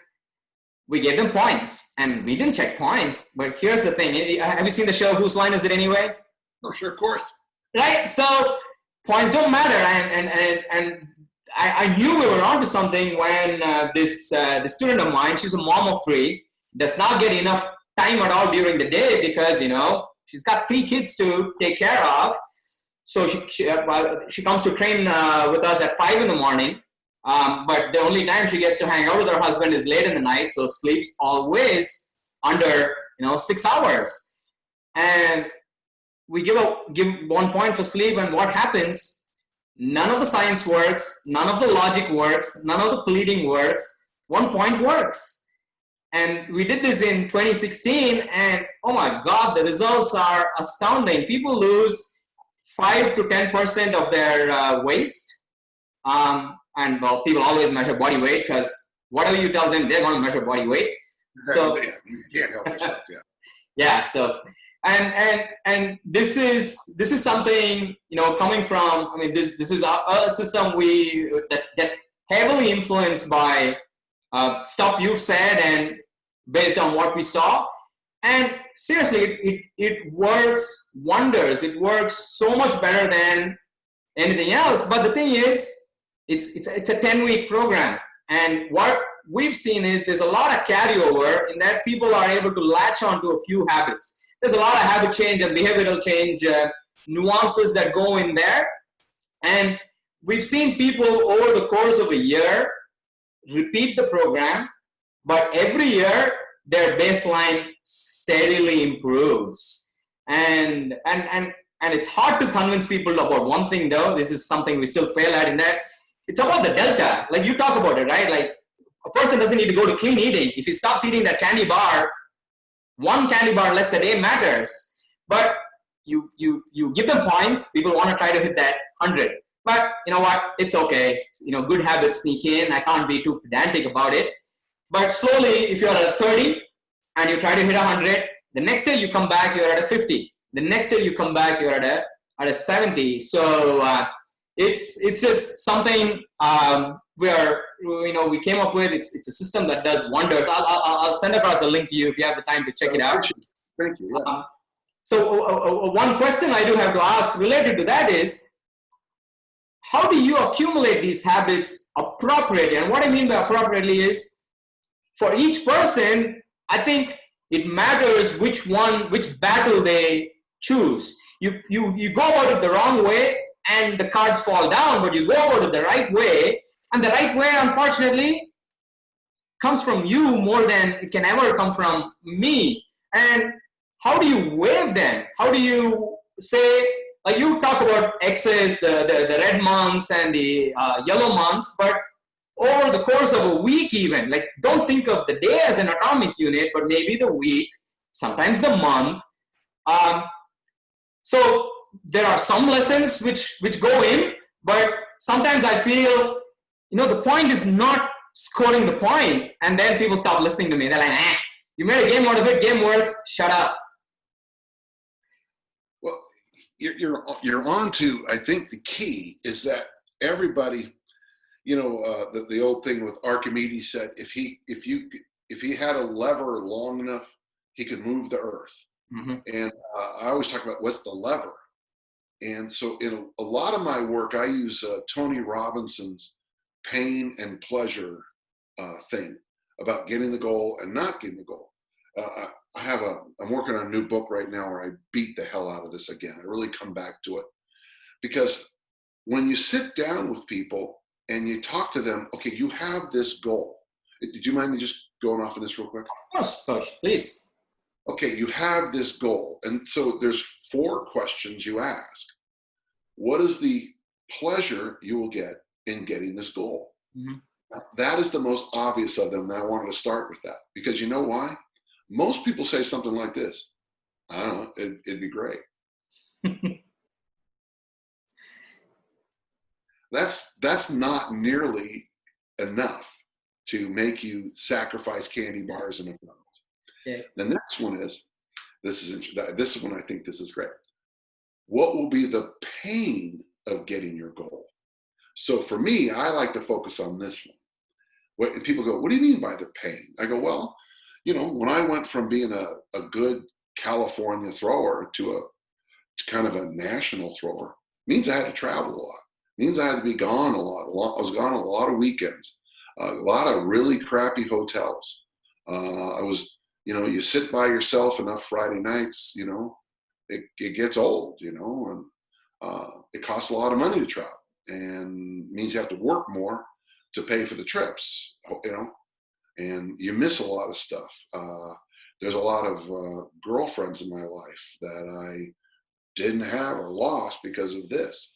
we gave them points. And we didn't check points. But here's the thing. Have you seen the show Whose Line Is It Anyway? Oh, sure, of course. Right? So points don't matter. And I knew we were onto something when the student of mine, she's a mom of 3, does not get enough time at all during the day because, she's got 3 kids to take care of. So she comes to train with us at 5 in the morning. But the only time she gets to hang out with her husband is late in the night. So sleeps always under, 6 hours. And we give 1 point for sleep, and what happens? None of the science works, none of the logic works, none of the pleading works. 1 point works. And we did this in 2016, and oh my God, the results are astounding. People lose 5 to 10% of their waist. And well, people always measure body weight because whatever you tell them, they're going to measure body weight. So you can't help yourself, yeah. Yeah. So and this is something, coming from, I mean, this is a system that's just heavily influenced by stuff you've said and based on what we saw. And seriously, it works wonders. It works so much better than anything else. But the thing is, it's a 10-week program. And what we've seen is there's a lot of carryover in that people are able to latch onto a few habits. There's a lot of habit change and behavioral change nuances that go in there. And we've seen people over the course of a year repeat the program, but every year their baseline steadily improves. And it's hard to convince people about one thing though. This is something we still fail at, in that it's about the delta. Like you talk about it, right? Like a person doesn't need to go to clean eating. If he stops eating that candy bar, 1 candy bar less a day matters. But you give them points. People want to try to hit that 100. But you know what? It's okay. Good habits sneak in. I can't be too pedantic about it. But slowly, if you're at a 30 and you try to hit 100, the next day you come back, you're at a 50. The next day you come back, you're at a 70. So it's just something where we came up with. It's a system that does wonders. I'll send across a link to you if you have the time to check it out. Thank you. Yeah. So one question I do have to ask related to that is, how do you accumulate these habits appropriately? And what I mean by appropriately is, for each person, I think it matters which battle they choose. You go about it the wrong way and the cards fall down, but you go about it the right way, and the right way, unfortunately, comes from you more than it can ever come from me. And how do you waive them? How do you say, like you talk about X's, the red months and the yellow months, but over the course of a week even, like don't think of the day as an atomic unit, but maybe the week, sometimes the month. So there are some lessons which go in, but sometimes I feel, the point is not scoring the point, and then people stop listening to me. They're like, you made a game out of it, game works, shut up. Well, you're on to, I think the key is that everybody, the old thing with Archimedes said, if he had a lever long enough he could move the earth. Mm-hmm. And I always talk about what's the lever. And so in a lot of my work, I use Tony Robinson's pain and pleasure thing about getting the goal and not getting the goal. I'm working on a new book right now where I beat the hell out of this again. I really come back to it because when you sit down with people and you talk to them, okay, you have this goal. Did you mind me just going off of this real quick? Of course, Coach, please. Okay, you have this goal. And so there's 4 questions you ask. What is the pleasure you will get in getting this goal? Mm-hmm. That is the most obvious of them. And I wanted to start with that because you know why? Most people say something like this. I don't know, it'd be great. That's not nearly enough to make you sacrifice candy bars and McDonald's. Yeah. The next one is, this is when I think this is great. What will be the pain of getting your goal? So for me, I like to focus on this one. And people go, what do you mean by the pain? I go, well, when I went from being a good California thrower to kind of a national thrower, means I had to travel a lot. Means I had to be gone a lot. I was gone a lot of weekends, a lot of really crappy hotels. I was, you sit by yourself enough Friday nights, it gets old, and it costs a lot of money to travel, and means you have to work more to pay for the trips, and you miss a lot of stuff. There's a lot of girlfriends in my life that I didn't have or lost because of this.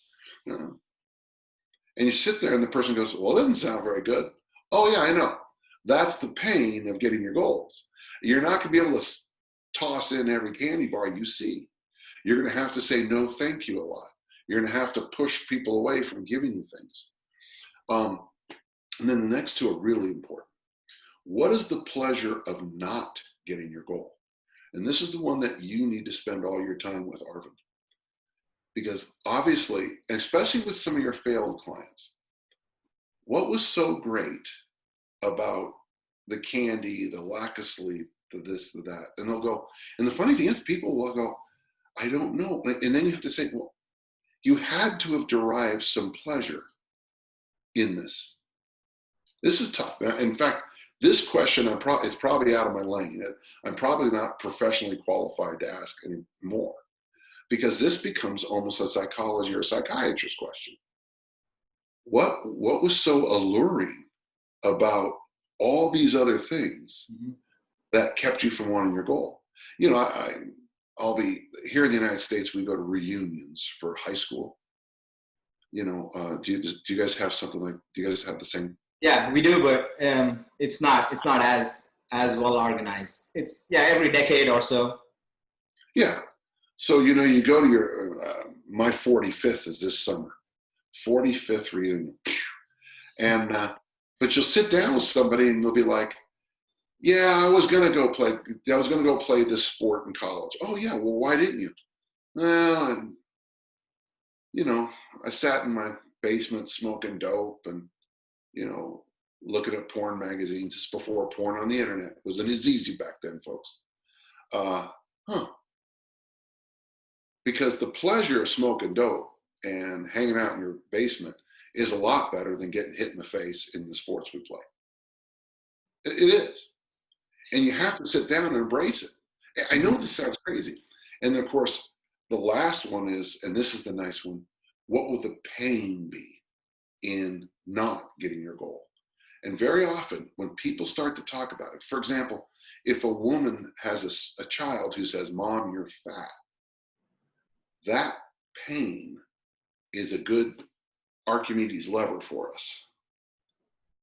And you sit there and the person goes, well, it doesn't sound very good. Oh yeah, I know. That's the pain of getting your goals. You're not going to be able to toss in every candy bar you see. You're going to have to say no thank you a lot. You're going to have to push people away from giving you things. And then the next 2 are really important. What is the pleasure of not getting your goal? And this is the one that you need to spend all your time with, Arvind. Because obviously, and especially with some of your failed clients, what was so great about the candy, the lack of sleep, the this, the that? And they'll go, and the funny thing is, people will go, I don't know. And then you have to say, well, you had to have derived some pleasure in this. This is tough. In fact, this question is probably out of my lane. I'm probably not professionally qualified to ask anymore because this becomes almost a psychology or psychiatrist question. What was so alluring about all these other things that kept you from wanting your goal? I'll be here in the United States. We go to reunions for high school. Do you guys have something like? Do you guys have the same? Yeah, we do, but it's not as well organized. It's every decade or so. Yeah, so you go to your my 45th is this summer, 45th reunion, and but you'll sit down with somebody and they'll be like, yeah, I was gonna go play this sport in college. Oh yeah, well why didn't you? Well, I sat in my basement smoking dope and looking at porn magazines. It's before porn on the internet. It wasn't as easy back then, folks. Because the pleasure of smoking dope and hanging out in your basement is a lot better than getting hit in the face in the sports we play. It is. And you have to sit down and embrace it. I know this sounds crazy. And of course, the last one is, and this is the nice one, what will the pain be in not getting your goal? And very often when people start to talk about it, for example, if a woman has a child who says, Mom, you're fat, that pain is a good Archimedes lever for us.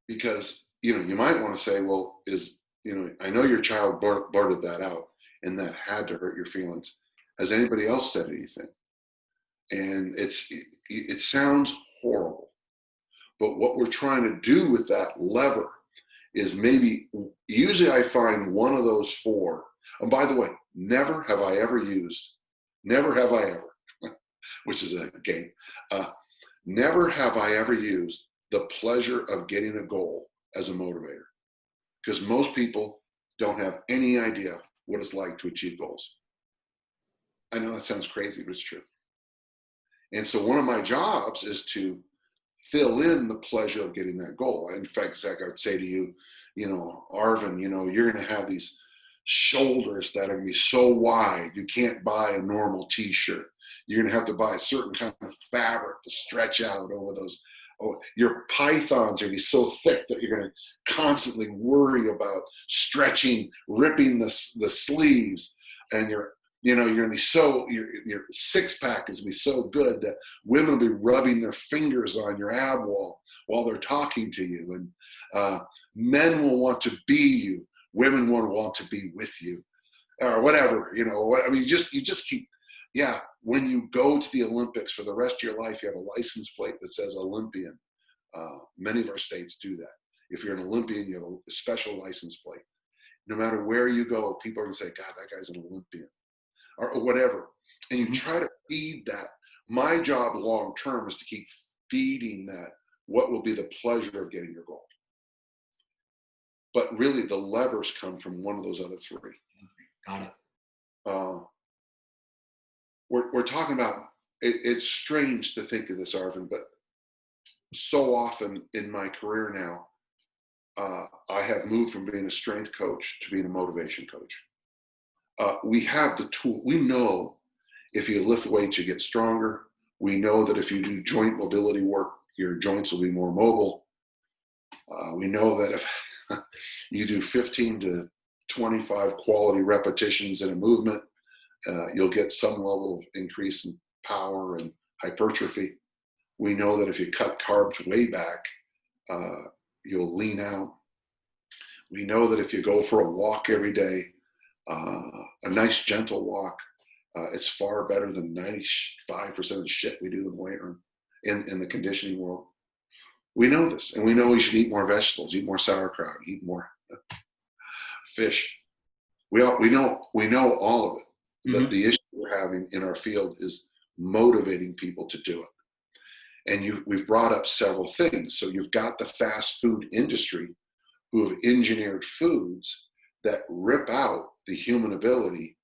Because, you might want to say, well, I know your child blurted that out and that had to hurt your feelings. Has anybody else said anything? And it sounds horrible. But what we're trying to do with that lever is usually I find one of those 4. And by the way, never have I ever, which is a game, never have I ever used the pleasure of getting a goal as a motivator. Because most people don't have any idea what it's like to achieve goals. I know that sounds crazy, but it's true. And so one of my jobs is to fill in the pleasure of getting that goal. In fact, Zach, I would say to you, Arvin, you're going to have these shoulders that are going to be so wide, you can't buy a normal t-shirt. You're going to have to buy a certain kind of fabric to stretch out over those. Oh, your pythons are going to be so thick that you're going to constantly worry about stretching, ripping the sleeves, and you're going to be so, your six pack is going to be so good that women will be rubbing their fingers on your ab wall while they're talking to you. And men will want to be you. Women will want to be with you, or whatever, you just keep, when you go to the Olympics for the rest of your life, you have a license plate that says Olympian. Many of our states do that. If you're an Olympian, you have a special license plate. No matter where you go, people are going to say, God, that guy's an Olympian. Or whatever. And you try to feed that. My job long term is to keep feeding that what will be the pleasure of getting your goal. But really the levers come from one of those other three. Got it. We're talking about, it's strange to think of this, Arvin, but so often in my career now, I have moved from being a strength coach to being a motivation coach. We have the tool. We know if you lift weights, you get stronger. We know that if you do joint mobility work, your joints will be more mobile. We know that if you do 15 to 25 quality repetitions in a movement, you'll get some level of increase in power and hypertrophy. We know that if you cut carbs way back, you'll lean out. We know that if you go for a walk every day, a nice gentle walk, it's far better than 95% of the shit we do in the weight room, in the conditioning world. We know this, and we know we should eat more vegetables, eat more sauerkraut, eat more fish. We know all of it. That the issue we're having in our field is motivating people to do it. And we've brought up several things. So you've got the fast food industry who have engineered foods that rip out the human ability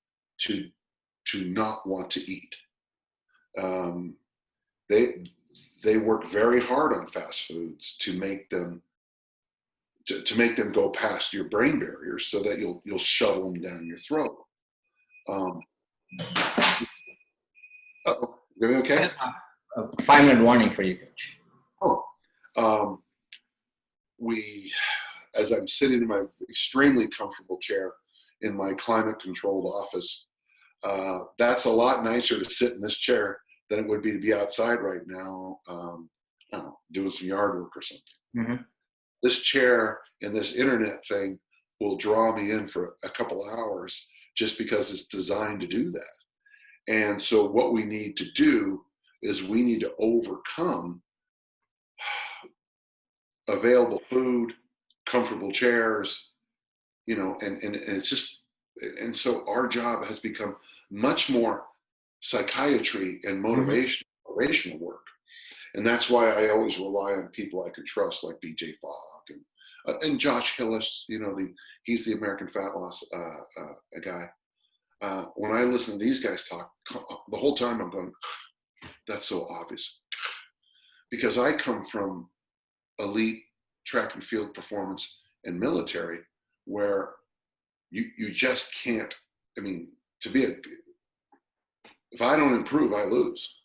to not want to eat. They work very hard on fast foods to make them go past your brain barriers so that you'll shove them down your throat. Everything okay? A 5-minute warning for you, Coach. As I'm sitting in my extremely comfortable chair in my climate-controlled office, that's a lot nicer to sit in this chair than it would be to be outside right now, I don't know, doing some yard work or something. Mm-hmm. This chair and this internet thing will draw me in for a couple hours just because it's designed to do that. And so what we need to do is we need to overcome available food, comfortable chairs, and it's just, and so our job has become much more psychiatry and motivational work. And that's why I always rely on people I can trust, like BJ Fogg and Josh Hillis, he's the American Fat Loss guy. When I listen to these guys talk, the whole time I'm going, that's so obvious. Because I come from elite track and field performance and military, where you just can't, if I don't improve, I lose,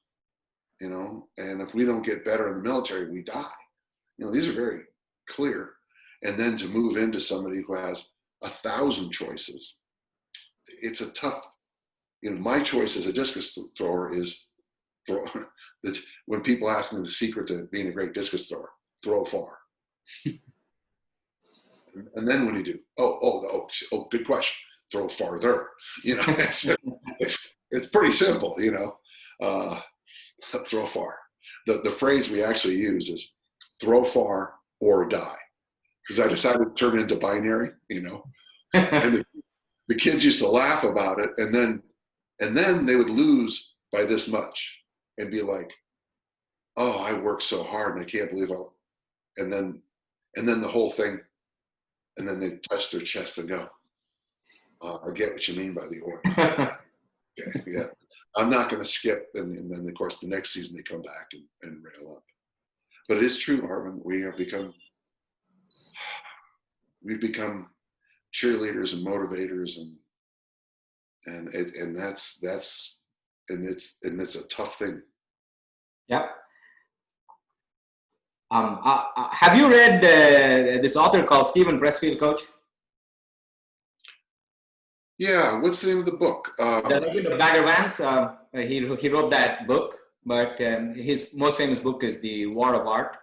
and if we don't get better in the military, we die. These are very clear. And then to move into somebody who has 1,000 choices, it's a tough, my choice as a discus thrower is when people ask me the secret to being a great discus thrower, throw far. And then when you do, good question, throw farther. It's pretty simple, throw far. The phrase we actually use is throw far or die, because I decided to turn it into binary, and the kids used to laugh about it, and then they would lose by this much and be like, oh, I worked so hard and I can't believe and then the whole thing, and then they touch their chest and go, I get what you mean by the or. Okay, yeah. I'm not going to skip, and then of course the next season they come back and rail up. But it is true, Arvin. We've become cheerleaders and motivators, and it's a tough thing. Yep. Have you read this author called Stephen Pressfield, Coach? Yeah. What's the name of the book? The Legend of Bagger Vance. He wrote that book, but his most famous book is The War of Art.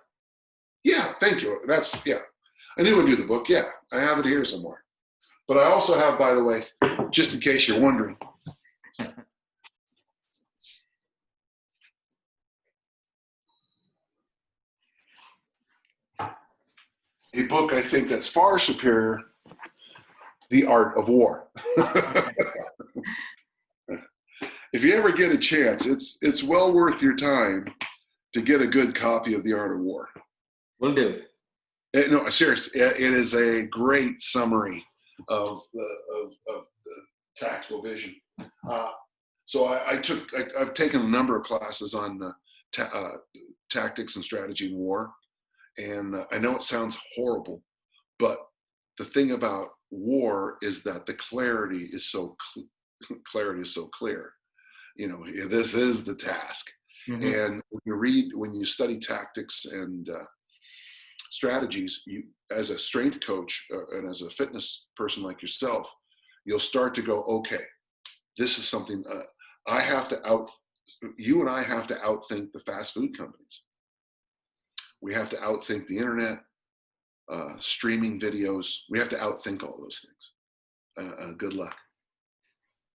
Yeah. Thank you. I knew I'd do the book. Yeah. I have it here somewhere. But I also have, by the way, just in case you're wondering, a book I think that's far superior, The Art of War. If you ever get a chance, it's well worth your time to get a good copy of The Art of War. Will do. No, seriously, it is a great summary of the tactical vision. So I've taken a number of classes on tactics and strategy in war, and I know it sounds horrible, but the thing about war is that the clarity is so clear. You know, this is the task. Mm-hmm. And when you study tactics and strategies, you, as a strength coach and as a fitness person like yourself, you'll start to go, okay, this is something you and I have to outthink the fast food companies. We have to outthink the internet, streaming videos. We have to outthink all those things. Good luck.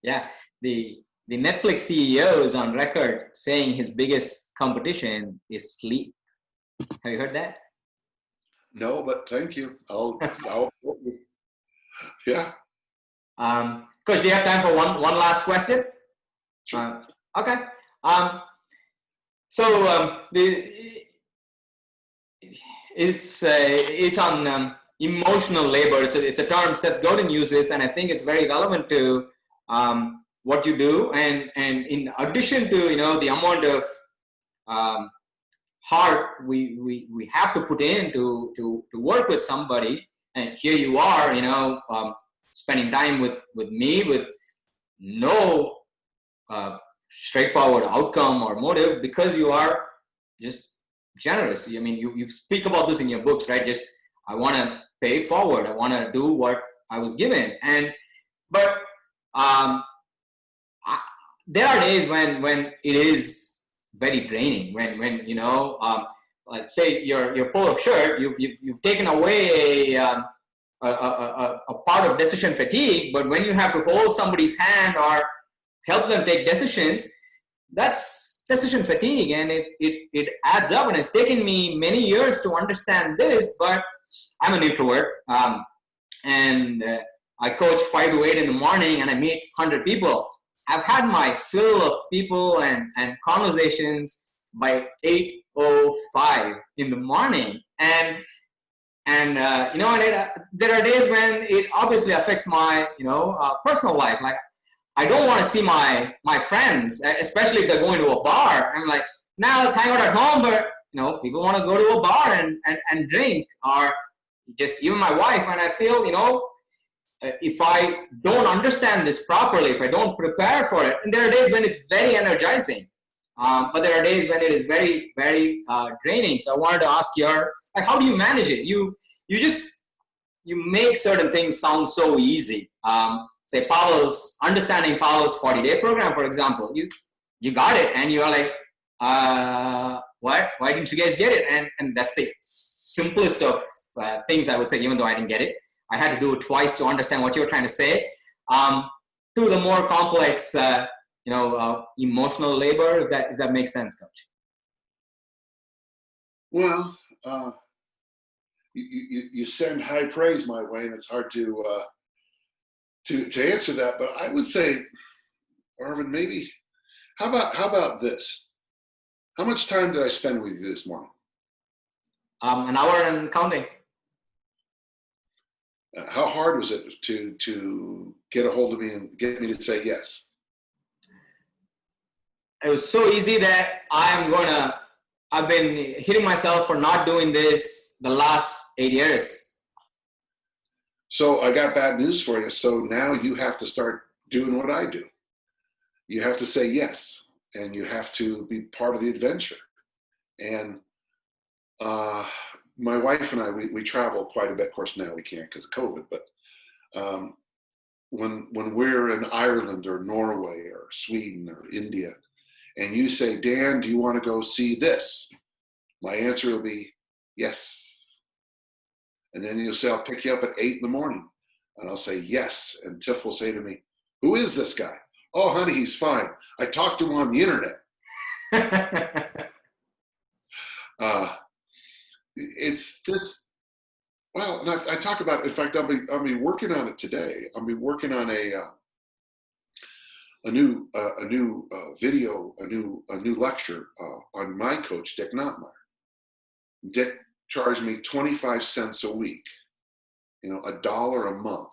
Yeah, the Netflix CEO is on record saying his biggest competition is sleep. Have you heard that? No, but thank you. Yeah. Coach, do you have time for one last question? Sure. Okay. It's on emotional labor. It's a term Seth Godin uses, and I think it's very relevant to what you do. And in addition to the amount of heart we have to put in to work with somebody, and here you are, spending time with me with no straightforward outcome or motive, because you are just generous. I mean, you speak about this in your books, right? Just, I want to pay forward. I want to do what I was given. But there are days when it is very draining. When like say your polo shirt, you've taken away a part of decision fatigue, but when you have to hold somebody's hand or help them take decisions, that's decision fatigue, and it adds up. And it's taken me many years to understand this, but I'm an introvert, and I coach 5 to 8 in the morning, and I meet 100 people. I've had my fill of people and conversations by 8:05 in the morning, and there are days when it obviously affects my personal life. Like, I don't want to see my friends, especially if they're going to a bar. I'm like, now let's hang out at home, but people want to go to a bar and drink, or just even my wife. And I feel, if I don't understand this properly, if I don't prepare for it, and there are days when it's very energizing, but there are days when it is very, very draining. So I wanted to ask how do you manage it? You make certain things sound so easy. Say understanding Pavel's 40-day program, for example. You got it, and you're like, why didn't you guys get it? And that's the simplest of things, I would say, even though I didn't get it. I had to do it twice to understand what you were trying to say. To the more complex, emotional labor, if that makes sense, Coach. Well, you send high praise my way, and it's hard to answer that. But I would say, Arvin, maybe how about this? How much time did I spend with you this morning? An hour and counting. How hard was it to get a hold of me and get me to say yes? It was so easy that I've been hitting myself for not doing this the last 8 years. So I got bad news for you. So now you have to start doing what I do. You have to say yes, and you have to be part of the adventure. And my wife and I, we travel quite a bit. Of course, now we can't because of COVID, but when we're in Ireland or Norway or Sweden or India, and you say, Dan, do you want to go see this? My answer will be yes. And then you'll say, I'll pick you up at 8 in the morning. And I'll say yes. And Tiff will say to me, who is this guy? Oh, honey, he's fine. I talked to him on the internet. It's this. Well, and I talk about. In fact, I'll be working on it today. I'll be working on a new video, a new lecture on my coach, Dick Nottmeyer. Dick charged me 25 cents a week. $1 a month,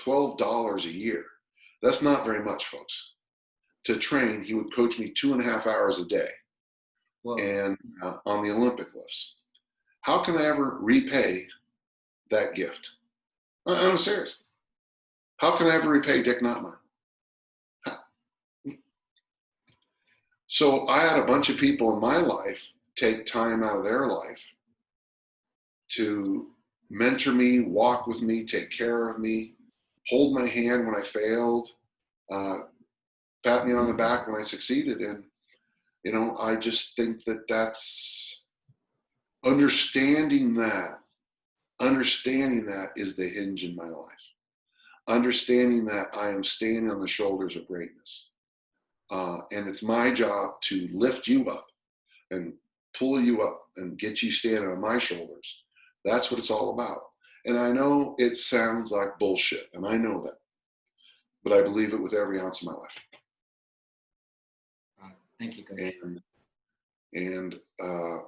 $12 a year. That's not very much, folks. To train, he would coach me 2.5 hours a day. Whoa. And on the Olympic lifts. How can I ever repay that gift? I'm serious. How can I ever repay Dick Nottmeyer? So I had a bunch of people in my life take time out of their life to mentor me, walk with me, take care of me, hold my hand when I failed, pat me on the back when I succeeded. And, I just think that that's understanding that is the hinge in my life. Understanding that I am standing on the shoulders of greatness. And it's my job to lift you up and pull you up and get you standing on my shoulders. That's what it's all about. And I know it sounds like bullshit, and I know that, but I believe it with every ounce of my life. Thank you, Coach. And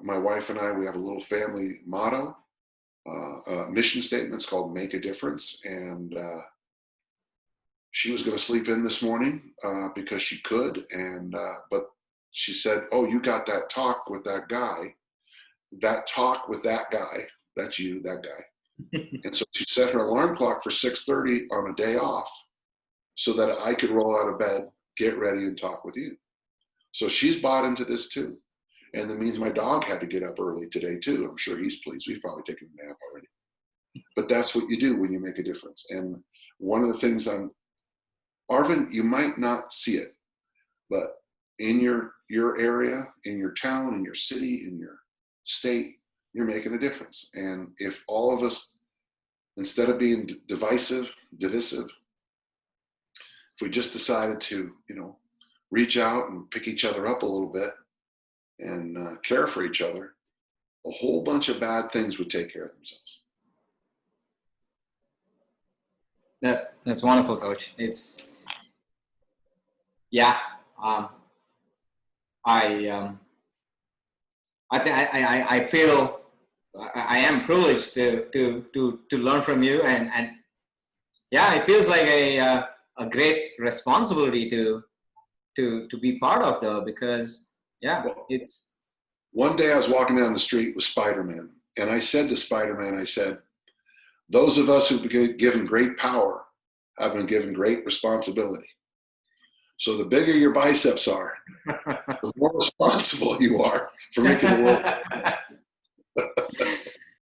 my wife and I, we have a little family motto, mission statement. It's called Make a Difference. And she was going to sleep in this morning because she could. But she said, oh, you got that talk with that guy. That talk with that guy. That's you, that guy. And so she set her alarm clock for 6:30 on a day off so that I could roll out of bed, get ready, and talk with you. So she's bought into this too. And that means my dog had to get up early today too. I'm sure he's pleased. We've probably taken a nap already. But that's what you do when you make a difference. And one of the things Arvin, you might not see it, but in your area, in your town, in your city, in your state, you're making a difference. And if all of us, instead of being divisive, if we just decided to, reach out and pick each other up a little bit and care for each other, a whole bunch of bad things would take care of themselves. That's wonderful, Coach. It's I feel I am privileged to learn from you, and it feels like a great responsibility to be part of, though, because it's. One day I was walking down the street with Spider-Man, and I said to Spider-Man, I said, those of us who've been given great power have been given great responsibility. So the bigger your biceps are, the more responsible you are for making the world.